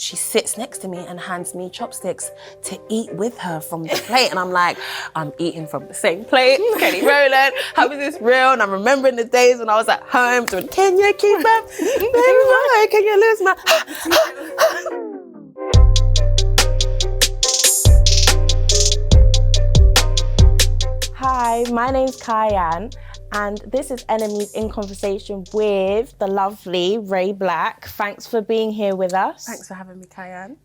she sits next to me and hands me chopsticks to eat with her from the plate. And I'm like, I'm eating from the same plate, Kelly Rowland, how is this real? And I'm remembering the days when I was at home doing, can you keep up? Baby boy, can you lose my... Hi, my name's Kyan, and this is Enemies in Conversation with the lovely Ray BLK. Thanks for being here with us. Thanks for having me, Kyan.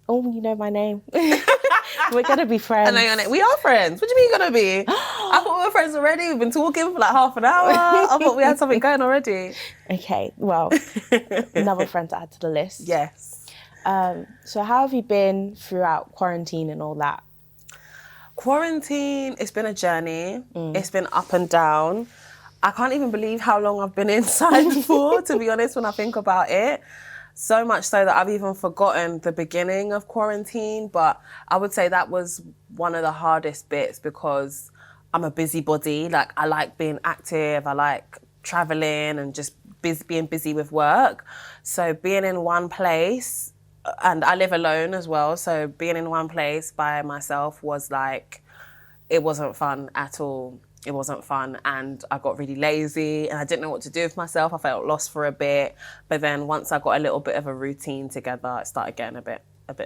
Oh, you know my name. We're gonna be friends. I know your name. We are friends. What do you mean you're gonna be? I thought we were friends already. We've been talking for like half an hour. I thought we had something going already. Okay, well, another friend to add to the list. Yes. So how have you been throughout quarantine and all that? Quarantine, it's been a journey. It's been up and down. I can't even believe how long I've been inside for, to be honest, when I think about it. So much so that I've even forgotten the beginning of quarantine. But I would say that was one of the hardest bits because I'm a busybody. Like, I like being active. I like traveling and just being busy with work. So being in one place, and I live alone as well, so being in one place by myself was like, it wasn't fun at all. It wasn't fun, and I got really lazy and I didn't know what to do with myself. I felt lost for a bit, but then once I got a little bit of a routine together, it started getting a bit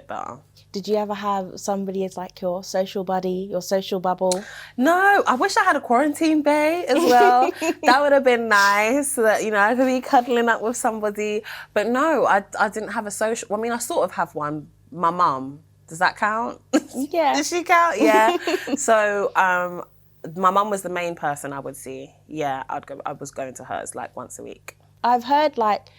better. Did you ever have somebody as like your social buddy, your social bubble? No, I wish I had a quarantine bae as well. That would have been nice, so that, you know, I could be cuddling up with somebody. But no, I didn't have a social, I mean, I sort of have one. My mum, does that count? Yeah. Does she count? Yeah. So my mum was the main person I would see. Yeah, I was going to hers like once a week. I've heard like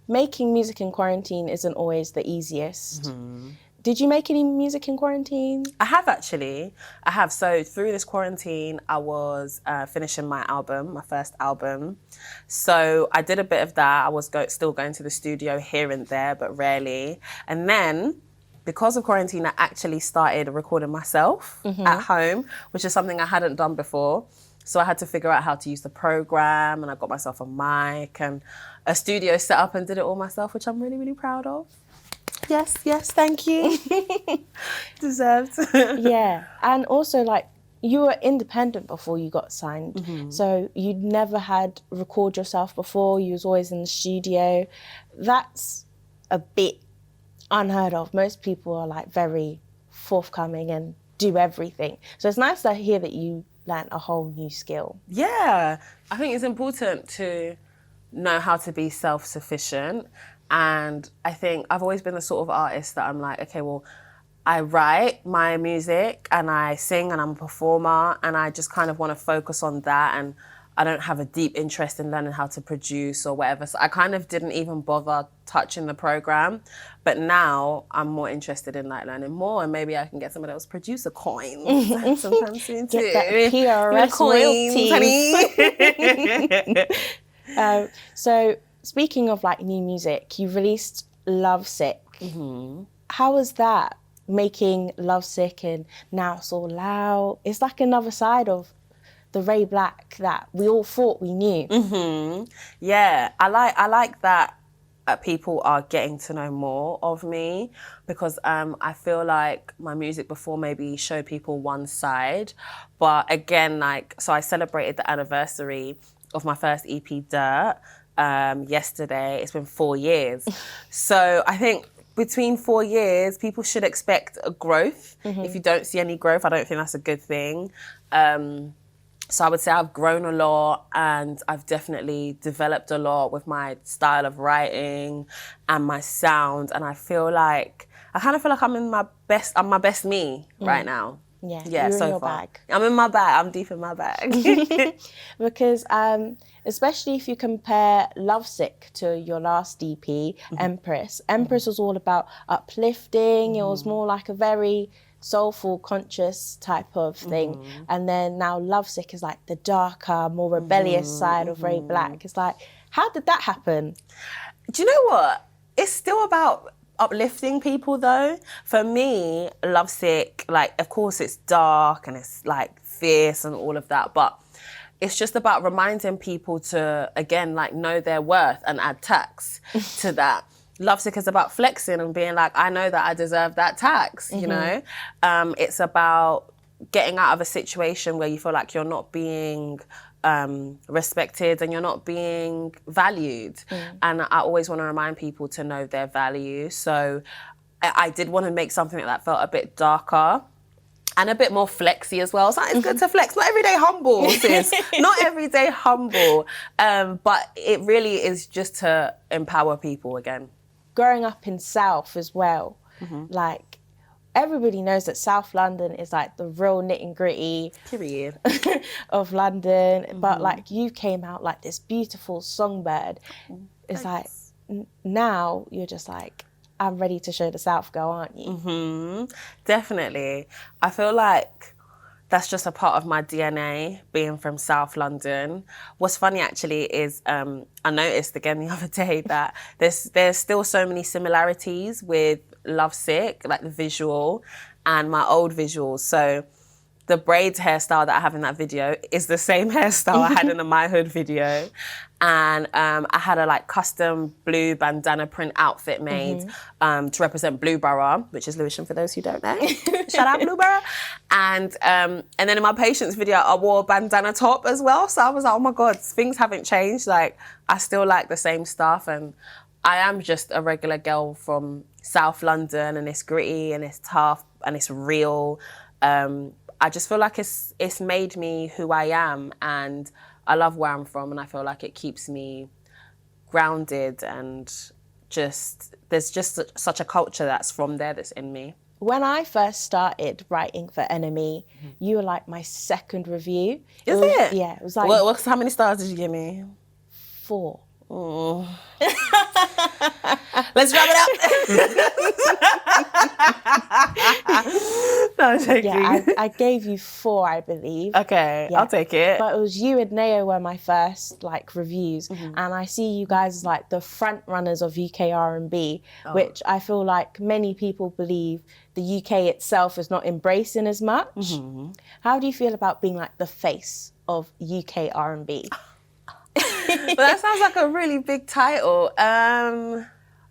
making music in quarantine isn't always the easiest. Mm-hmm. Did you make any music in quarantine? I have actually. I have. So through this quarantine, I was finishing my album, my first album. So I did a bit of that. I was still going to the studio here and there, but rarely. And then, because of quarantine, I actually started recording myself at home, which is something I hadn't done before. So I had to figure out how to use the program, and I got myself a mic and a studio set up and did it all myself, which I'm really, really proud of. Yes, thank you. Deserved. Yeah, and also like you were independent before you got signed. Mm-hmm. So you'd never had record yourself before, you was always in the studio. That's a bit unheard of. Most people are like very forthcoming and do everything. So it's nice to hear that you learned a whole new skill. Yeah, I think it's important to know how to be self-sufficient. And I think I've always been the sort of artist that I'm like, okay, well, I write my music and I sing and I'm a performer and I just kind of want to focus on that, and I don't have a deep interest in learning how to produce or whatever. So I kind of didn't even bother touching the program. But now I'm more interested in like learning more, and maybe I can get some of those producer coins sometime soon too. Get that PRS royalties. So speaking of like new music, you released Lovesick. Mm-hmm. How was that, making Lovesick and Now It's All Out? It's like another side of the Ray BLK that we all thought we knew. Mm-hmm. Yeah, I like that people are getting to know more of me, because I feel like my music before maybe showed people one side. But again, like, so I celebrated the anniversary of my first EP, Dirt, yesterday. It's been 4 years. So I think between 4 years, people should expect a growth. Mm-hmm. If you don't see any growth, I don't think that's a good thing. So I would say I've grown a lot, and I've definitely developed a lot with my style of writing and my sound. And I kind of feel like I'm my best me right now. Yeah, you're so in your far. bag. I'm in my bag. I'm deep in my bag. Because especially if you compare Lovesick to your last EP, Empress. Empress was all about uplifting. It was more like a very soulful, conscious type of thing. And then now Lovesick is like the darker, more rebellious side of Ray BLK. It's like, how did that happen? Do you know what? It's still about uplifting people though. For me, Lovesick, like, of course it's dark and it's like fierce and all of that, but it's just about reminding people to, again, like, know their worth and add tax to that. Lovesick is about flexing and being like, I know that I deserve that tax, you know? It's about getting out of a situation where you feel like you're not being respected and you're not being valued. And I always want to remind people to know their value. So I did want to make something that felt a bit darker and a bit more flexy as well. So it's good to flex. Not every day humble, sis. Not every day humble. But it really is just to empower people again. Growing up in South as well, like, everybody knows that South London is like the real nitty gritty period of London. But like, you came out like this beautiful songbird. It's Thanks. like, now you're just like, I'm ready to show the South girl, aren't you? Definitely. I feel like that's just a part of my DNA, being from South London. What's funny actually is I noticed again the other day that there's still so many similarities with Lovesick, like the visual, and my old visuals. So the braids hairstyle that I have in that video is the same hairstyle I had in the My Hood video. And I had a like custom blue bandana print outfit made to represent Blueborough, which is Lewisham for those who don't know. Shout out Blueborough. And then in my Patience video, I wore a bandana top as well. So I was like, oh my God, things haven't changed. Like, I still like the same stuff. And I am just a regular girl from South London, and it's gritty and it's tough and it's real. I just feel like it's made me who I am, and I love where I'm from, and I feel like it keeps me grounded, and there's just such a culture that's from there that's in me. When I first started writing for Enemy, you were like my second review. Is it? Yeah, it was like how many stars did you give me? 4. Oh. Let's wrap it up. No, I'm joking. Yeah, I gave you 4, I believe. Okay, Yeah. I'll take it. But it was you and Neo were my first like reviews, and I see you guys as like the front runners of UK R&B, which I feel like many people believe the UK itself is not embracing as much. How do you feel about being like the face of UK R&B? But that sounds like a really big title.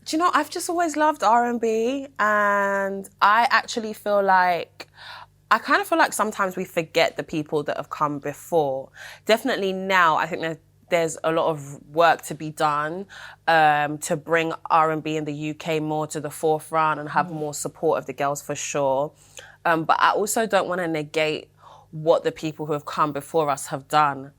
Do you know, I've just always loved R&B, and I actually feel like, I kind of feel like sometimes we forget the people that have come before. Definitely now, I think there's a lot of work to be done to bring R&B in the UK more to the forefront and have more support of the girls for sure. But I also don't want to negate what the people who have come before us have done.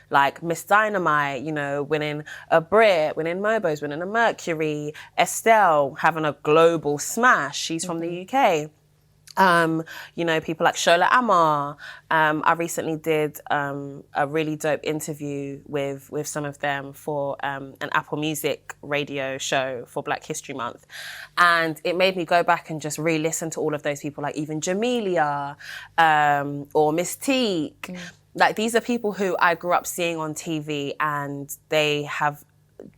Like Miss Dynamite, you know, winning a Brit, winning Mobo's, winning a Mercury, Estelle having a global smash, she's from the UK. You know, people like Shola Amar. I recently did a really dope interview with some of them for an Apple Music radio show for Black History Month. And it made me go back and just re-listen to all of those people, like even Jamelia or Mystique. Like, these are people who I grew up seeing on TV, and they have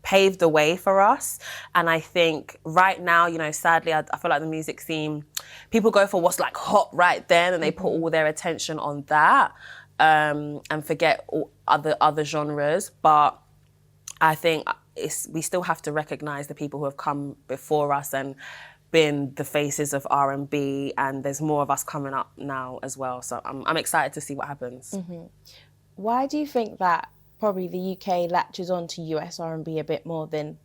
paved the way for us. And I think right now, you know, sadly, I feel like the music scene, people go for what's like hot right then, and they put all their attention on that and forget all other genres. But I think we still have to recognise the people who have come before us and been the faces of R&B, and there's more of us coming up now as well. So I'm excited to see what happens. Why do you think that probably the UK latches on to US R&B a bit more than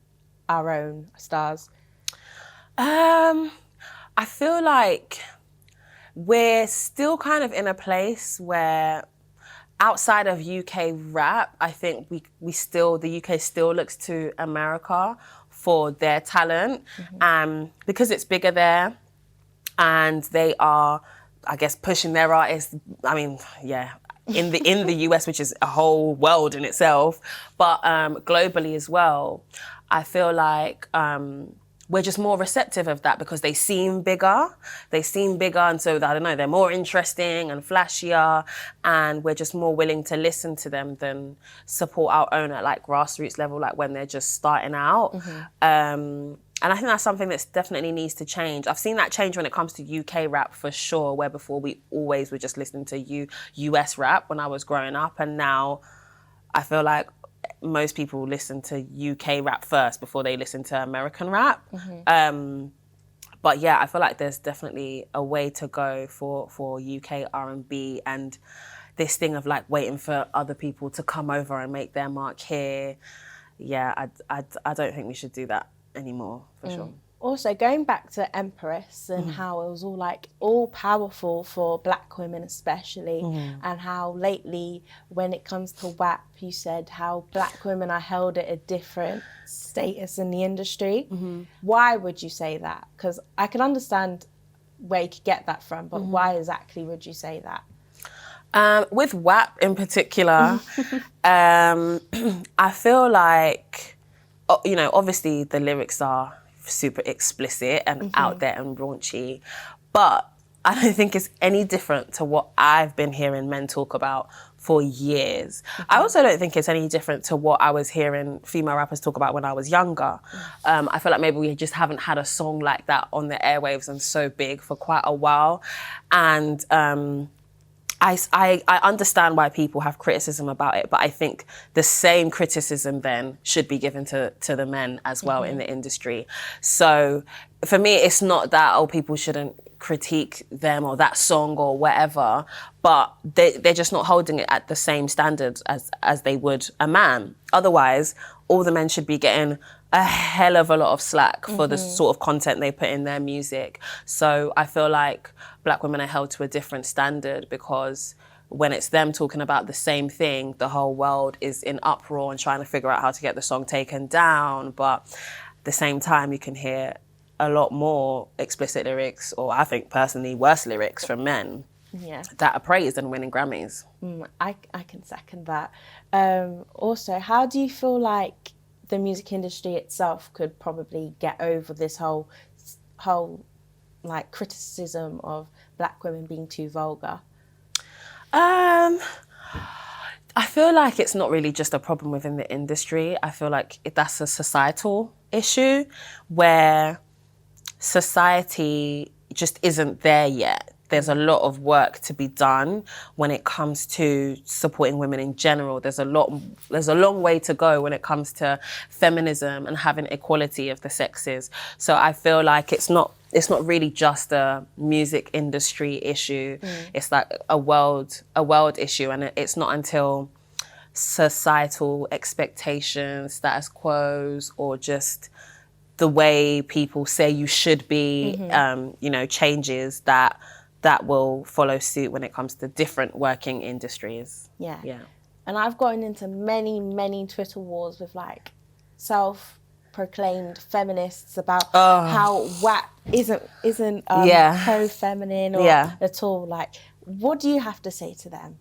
our own stars? I feel like we're still kind of in a place where, outside of UK rap, I think the UK still looks to America for their talent, because it's bigger there, and they are, I guess, pushing their artists. I mean, yeah, in the US, which is a whole world in itself, but globally as well. I feel like we're just more receptive of that because they seem bigger. And so, I don't know, they're more interesting and flashier, and we're just more willing to listen to them than support our own at like grassroots level, like when they're just starting out. And I think that's something that definitely needs to change. I've seen that change when it comes to UK rap for sure, where before we always were just listening to US rap when I was growing up, and now I feel like most people listen to UK rap first before they listen to American rap. But yeah, I feel like there's definitely a way to go for UK R&B, and this thing of like waiting for other people to come over and make their mark here. Yeah, I don't think we should do that anymore, for sure. Also, going back to Empress and how it was all like all powerful for Black women especially, and how lately when it comes to Whap, you said how Black women are held at a different status in the industry. Why would you say that? Because I can understand where you could get that from, but why exactly would you say that? With Whap in particular, I feel like, you know, obviously the lyrics are super explicit and out there and raunchy, but I don't think it's any different to what I've been hearing men talk about for years. I also don't think it's any different to what I was hearing female rappers talk about when I was younger. I feel like maybe we just haven't had a song like that on the airwaves and so big for quite a while. And I understand why people have criticism about it, but I think the same criticism then should be given to the men as well in the industry. So for me, it's not that, oh, people shouldn't critique them or that song or whatever, but they're just not holding it at the same standard as they would a man. Otherwise, all the men should be getting a hell of a lot of slack for the sort of content they put in their music. So I feel like Black women are held to a different standard, because when it's them talking about the same thing, the whole world is in uproar and trying to figure out how to get the song taken down. But at the same time, you can hear a lot more explicit lyrics, or I think personally worse lyrics from men that are praised and winning Grammys. I can second that. Also, how do you feel like the music industry itself could probably get over this whole like criticism of Black women being too vulgar? I feel like it's not really just a problem within the industry. I feel like that's a societal issue where society just isn't there yet. There's a lot of work to be done when it comes to supporting women in general. There's a long way to go when it comes to feminism and having equality of the sexes. So I feel like it's not really just a music industry issue. It's like a world issue, and it's not until societal expectations, status quos, or just the way people say you should be, changes that will follow suit when it comes to different working industries. Yeah. And I've gotten into many Twitter wars with like self-proclaimed feminists about how Whap isn't pro-feminine or at all. Like, what do you have to say to them?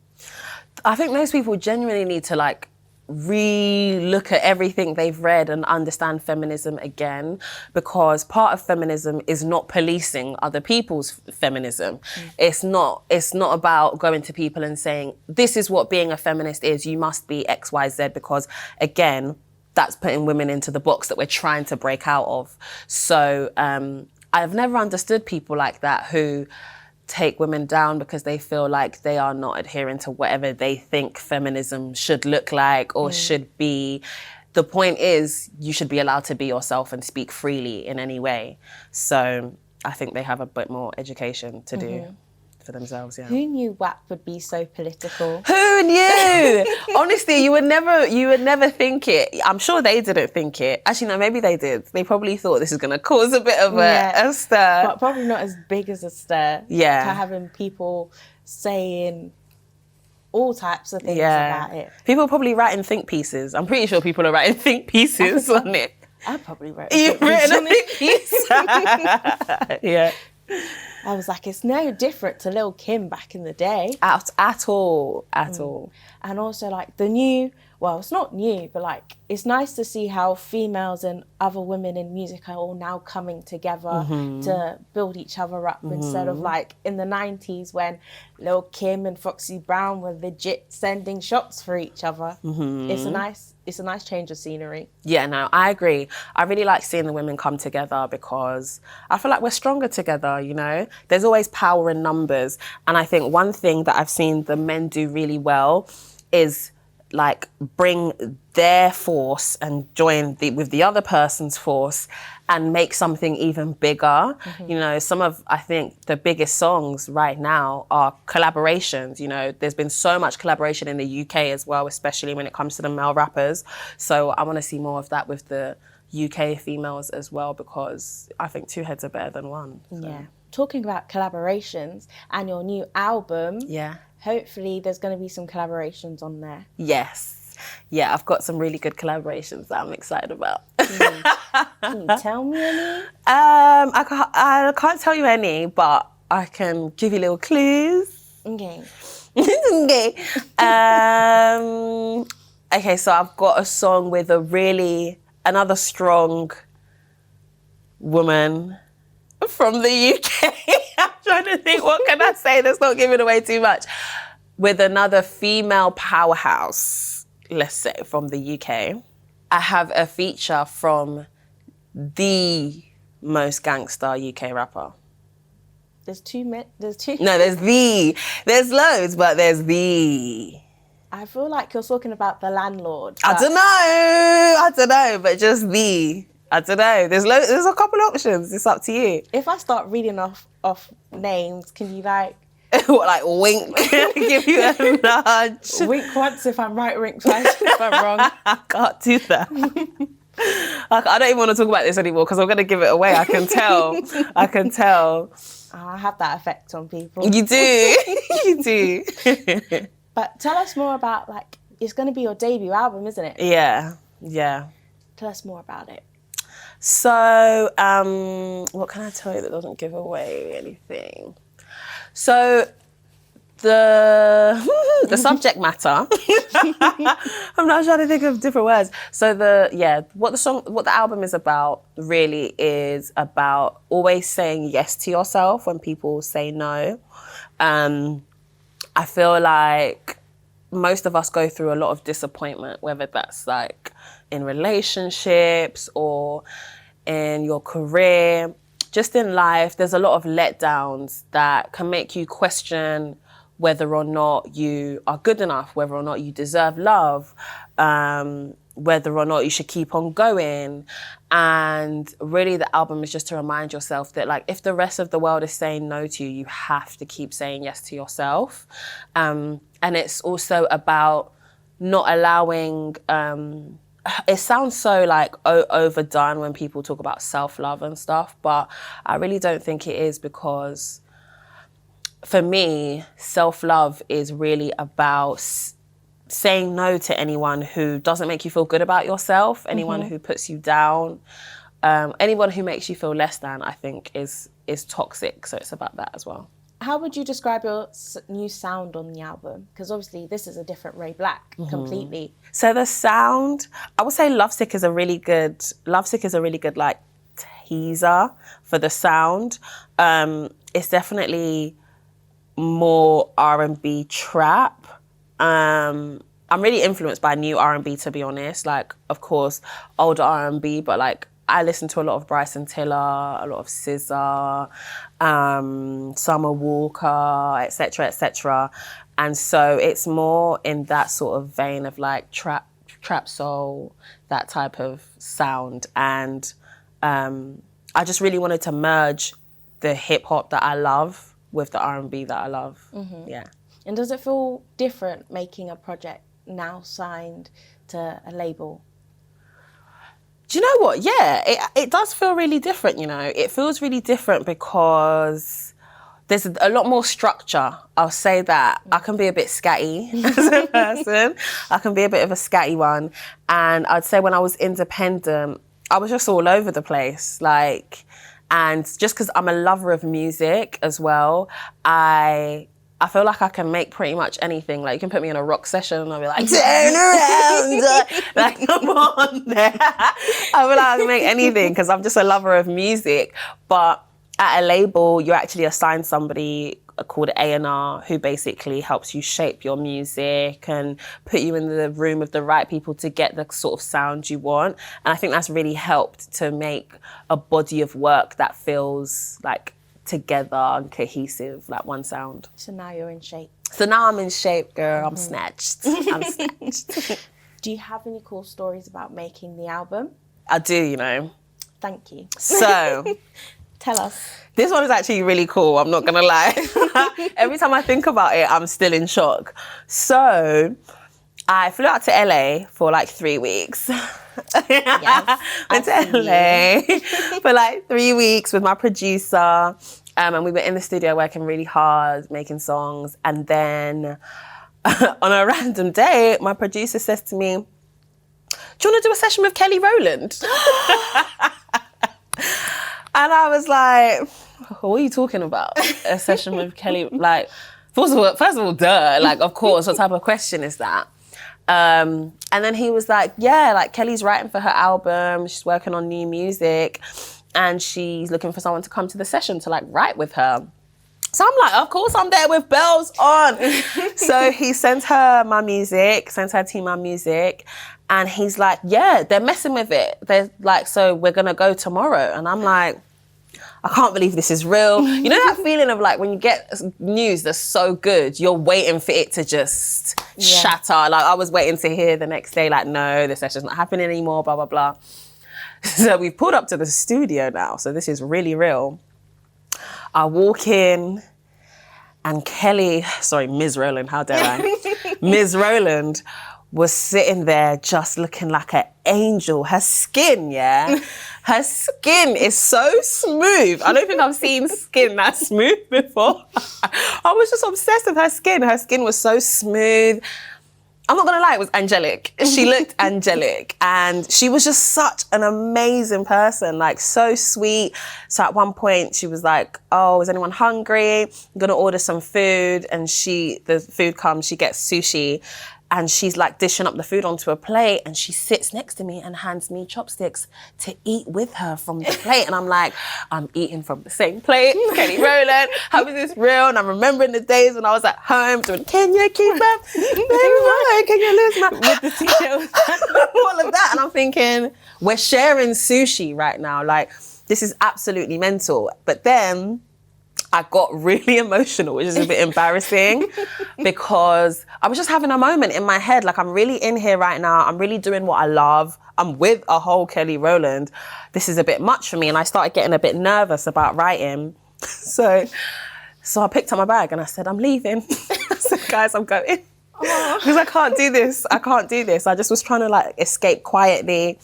I think those people genuinely need to like re-look at everything they've read and understand feminism again, because part of feminism is not policing other people's feminism. It's not about going to people and saying, this is what being a feminist is, you must be X, Y, Z, because again, that's putting women into the box that we're trying to break out of. So I've never understood people like that who take women down because they feel like they are not adhering to whatever they think feminism should look like or should be. The point is, you should be allowed to be yourself and speak freely in any way. So I think they have a bit more education to do for themselves. Yeah. Who knew Whap would be so political? Who knew? Honestly, you would never think it. I'm sure they didn't think it. Actually, no, maybe they did. They probably thought this is going to cause a bit of a stir. But probably not as big as a stir. Yeah. To having people saying all types of things about it. People are probably writing think pieces. I'm pretty sure people are writing think pieces on it. I probably wrote You've written a think piece? Yeah. I was like, it's no different to Lil' Kim back in the day. At all. And also like the new, well, it's not new, but like, it's nice to see how females and other women in music are all now coming together to build each other up instead of like in the 90s when Lil' Kim and Foxy Brown were legit sending shots for each other. It's a nice change of scenery. Yeah, no, I agree. I really like seeing the women come together because I feel like we're stronger together, you know? There's always power in numbers. And I think one thing that I've seen the men do really well is like bring their force and join with the other person's force and make something even bigger. You know, some of, I think, the biggest songs right now are collaborations. You know, there's been so much collaboration in the UK as well, especially when it comes to the male rappers. So I want to see more of that with the UK females as well, because I think two heads are better than one. So. Yeah. Talking about collaborations and your new album, hopefully there's going to be some collaborations on there. Yes. Yeah, I've got some really good collaborations that I'm excited about. Can you tell me any? I can't tell you any, but I can give you little clues. Okay. Okay. Okay, so I've got a song with another strong woman from the UK. I'm trying to think, what can I say that's not giving away too much? With another female powerhouse, let's say, from the UK. I have a feature from the most gangster UK rapper. There's two. No, there's loads, but there's the. I feel like you're talking about the landlord. I don't know, but just the. I don't know. There's a couple options. It's up to you. If I start reading off names, can you like... What, like wink? Give you a nudge? Wink once if I'm right, wink twice if I'm wrong. I can't do that. I don't even want to talk about this anymore because I'm going to give it away. I can tell. I have that effect on people. You do. You do. But tell us more about, like, it's going to be your debut album, isn't it? Yeah. Tell us more about it. So, what can I tell you that doesn't give away anything? So, the subject matter. I'm not trying to think of different words. So what the album is about really is about always saying yes to yourself when people say no. I feel like most of us go through a lot of disappointment, whether that's like in relationships or in your career, just in life. There's a lot of letdowns that can make you question whether or not you are good enough, whether or not you deserve love, whether or not you should keep on going. And really the album is just to remind yourself that, like, if the rest of the world is saying no to you, you have to keep saying yes to yourself. And it's also about not allowing, it sounds so like overdone when people talk about self-love and stuff, but I really don't think it is, because for me, self-love is really about saying no to anyone who doesn't make you feel good about yourself, anyone who puts you down, anyone who makes you feel less than, I think is toxic. So it's about that as well. How would you describe your new sound on the album? Because obviously this is a different Ray BLK completely. So the sound, I would say Lovesick is a really good like teaser for the sound. It's definitely more R&B trap. I'm really influenced by new R&B, to be honest. Like, of course, older R&B, but like I listen to a lot of Bryson Tiller, a lot of SZA, Summer Walker, etc., etc. And so it's more in that sort of vein of like trap soul, that type of sound. And I just really wanted to merge the hip hop that I love with the R&B that I love. Yeah. And does it feel different making a project now signed to a label? Do you know what? Yeah, it does feel really different, you know. It feels really different because there's a lot more structure. I'll say that. I can be a bit scatty as a person. I can be a bit of a scatty one. And I'd say when I was independent, I was just all over the place. Like, and just because I'm a lover of music as well, I feel like I can make pretty much anything. Like, you can put me in a rock session and I'll be like, turn around. Like, come on there. I feel like I can make anything because I'm just a lover of music. But at a label, you're actually assigned somebody called A&R who basically helps you shape your music and put you in the room with the right people to get the sort of sound you want. And I think that's really helped to make a body of work that feels like together and cohesive, like one sound. So now you're in shape. So now I'm in shape, girl. I'm snatched. I'm snatched. Do you have any cool stories about making the album? I do, you know. Thank you. So, tell us. This one is actually really cool, I'm not gonna lie. Every time I think about it, I'm still in shock. So, I flew out to LA for like 3 weeks. Yes, Went to LA for like 3 weeks with my producer. And we were in the studio working really hard, making songs. And then on a random day, my producer says to me, do you want to do a session with Kelly Rowland? And I was like, what are you talking about? A session with Kelly? Like, first of all, duh. Like, of course, what type of question is that? And then he was like, yeah, like Kelly's writing for her album. She's working on new music and she's looking for someone to come to the session to like write with her. So I'm like, of course I'm there with bells on. So he sent her my music, sent her team my music. And he's like, yeah, they're messing with it. They're like, so we're going to go tomorrow. And I'm like, I can't believe this is real. You know that feeling of like when you get news that's so good, you're waiting for it to just shatter. Like I was waiting to hear the next day, like, no, the session's not happening anymore, blah, blah, blah. So we've pulled up to the studio now. So this is really real. I walk in and Ms. Rowland, how dare I? Ms. Rowland was sitting there just looking like an angel. Her skin, her skin is so smooth. I don't think I've seen skin that smooth before. I was just obsessed with her skin. Her skin was so smooth. I'm not gonna lie, it was angelic. She looked angelic and she was just such an amazing person, like so sweet. So at one point she was like, oh, is anyone hungry? I'm gonna order some food. And the food comes, she gets sushi. And she's like dishing up the food onto a plate and she sits next to me and hands me chopsticks to eat with her from the plate. And I'm like, I'm eating from the same plate, Kelly Rowland, how is this real? And I'm remembering the days when I was at home doing, can you keep up? Baby, can you lose my... With the t-shirt. All of that. And I'm thinking, we're sharing sushi right now. Like, this is absolutely mental. But then I got really emotional, which is a bit embarrassing because I was just having a moment in my head. Like, I'm really in here right now. I'm really doing what I love. I'm with a whole Kelly Rowland. This is a bit much for me. And I started getting a bit nervous about writing. So I picked up my bag and I said, I'm leaving. I said, guys, I'm going. Because I can't do this. I can't do this. I just was trying to like escape quietly.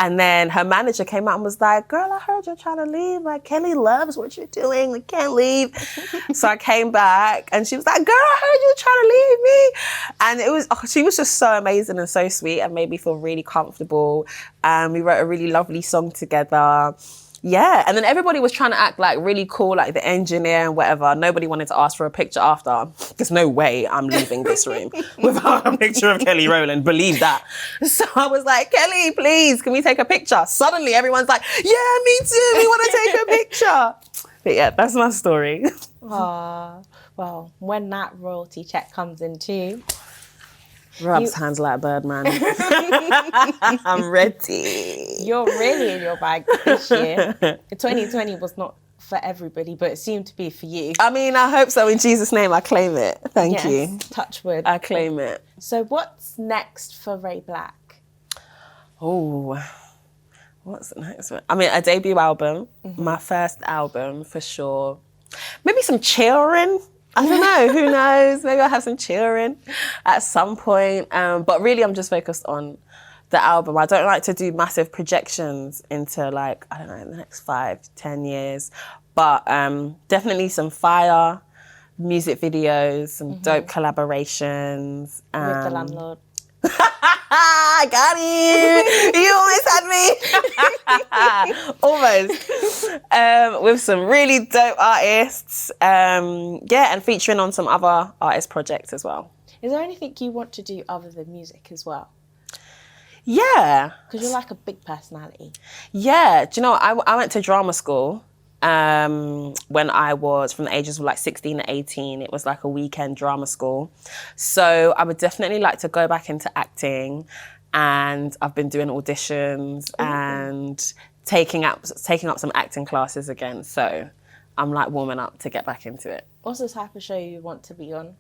And then her manager came out and was like, girl, I heard you're trying to leave. Like, Kelly loves what you're doing. We can't leave. So I came back and she was like, girl, I heard you were trying to leave me. And she was just so amazing and so sweet and made me feel really comfortable. We wrote a really lovely song together. Yeah, and then everybody was trying to act like really cool, like the engineer and whatever. Nobody wanted to ask for a picture after. There's no way I'm leaving this room without a picture of Kelly Rowland, believe that. So I was like, Kelly, please, can we take a picture? Suddenly everyone's like, yeah, me too, we want to take a picture. But yeah, that's my story. Aww, well, when that royalty check comes in too, rubs hands like Birdman. I'm ready. You're really in your bag this year. 2020 was not for everybody, but it seemed to be for you. I mean, I hope so. In Jesus' name, I claim it. Thank you. Touch wood. I claim it. So what's next for Ray BLK? Oh, what's next? I mean, a debut album. My first album, for sure. Maybe some children. I don't know, who knows? Maybe I'll have some children at some point. But really, I'm just focused on the album. I don't like to do massive projections into like, I don't know, the next 5-10 years. But definitely some fire music videos, some dope collaborations. With the landlord. I got you. You almost had me. Almost. With some really dope artists. And featuring on some other artist projects as well. Is there anything you want to do other than music as well? Yeah. Because you're like a big personality. Yeah. Do you know, I went to drama school. When I was from the ages of like 16 to 18, it was like a weekend drama school. So I would definitely like to go back into acting, and I've been doing auditions and taking up some acting classes again. So I'm like warming up to get back into it. What's the type of show you want to be on?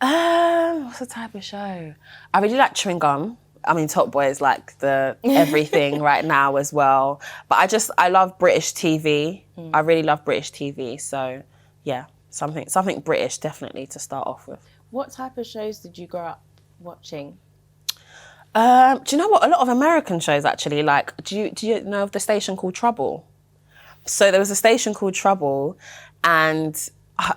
What's the type of show? I really like chewing gum. I mean, Top Boy is like the everything right now as well. But I love British TV. I really love British TV. So yeah, something British definitely to start off with. What type of shows did you grow up watching? Do you know what? A lot of American shows actually. Like, do you know of the station called Trouble? So there was a station called Trouble, and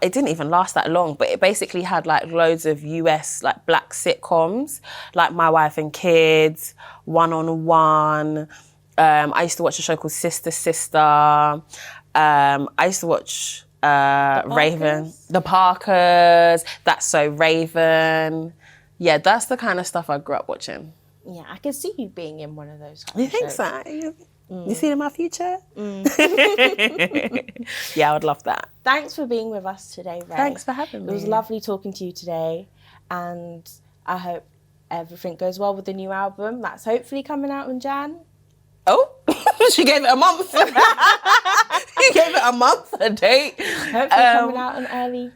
it didn't even last that long, but it basically had like loads of US like black sitcoms, like My Wife and Kids, One on One. I used to watch a show called Sister Sister. I used to watch Raven, The Parkers, That's So Raven. Yeah, that's the kind of stuff I grew up watching. Yeah, I can see you being in one of those. You think so? You see it in my future? Yeah, I would love that. Thanks for being with us today, Ray. Thanks for having me. It was lovely talking to you today, and I hope everything goes well with the new album that's hopefully coming out in Jan. Oh, she gave it a month. You gave it a month, a date. Hopefully coming out in early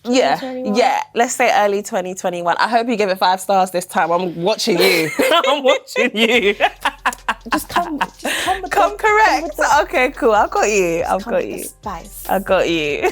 2021. Yeah, let's say early 2021. I hope you give it 5 stars this time. I'm watching you. I'm watching you. Just come correct. Okay, cool. I've got you. Spice. I got you.